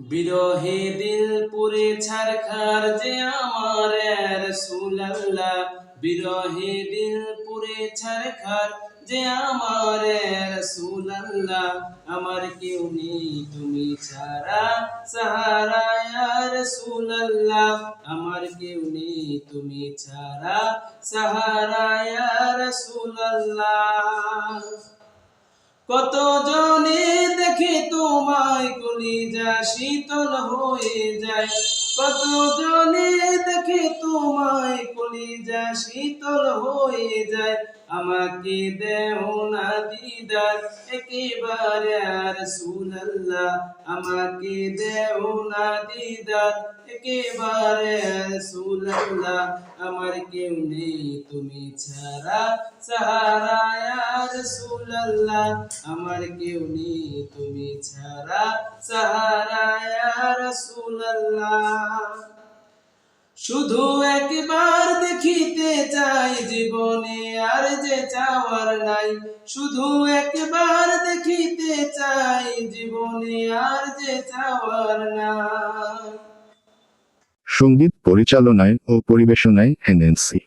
বিরহে দিল পুরে ছারখার যে আমার রাসূলুল্লাহ, বিরহে দিল পুরে ছারখার যে আমার রাসূলুল্লাহ। আমার কেউ নেই তুমি ছাড়া সাহারা ইয়া রাসূলুল্লাহ, আমার কেউ নেই তুমি ছাড়া সাহারা ইয়া রাসূলুল্লাহ। কত জনে দেখে তোমায় কলিজা শীতল হয়ে যায়, কত জনে দেখে তোমায় কলিজা শীতল হয়ে যায়। আমাকে দেও না দিদার একেবারে আর রাসূলুল্লাহ, আমাকে দেও না দিদার একেবারে আর রাসূলুল্লাহ। আমার কেউ নেই তুমি ছাড়া সাহারা ইয়া রাসূলুল্লাহ, আমার কেউ নেই তুমি ছাড়া সাহারা ইয়া রাসূলুল্লাহ। শুধু একবার দেখিতে চাই জীবনে আর যে চাওয়ার নাই, শুধু একবার দেখিতে চাই জীবনে আর যে চাওয়ার নাই। সঙ্গীত পরিচালনায় ও পরিবেশনায় এনএনসি।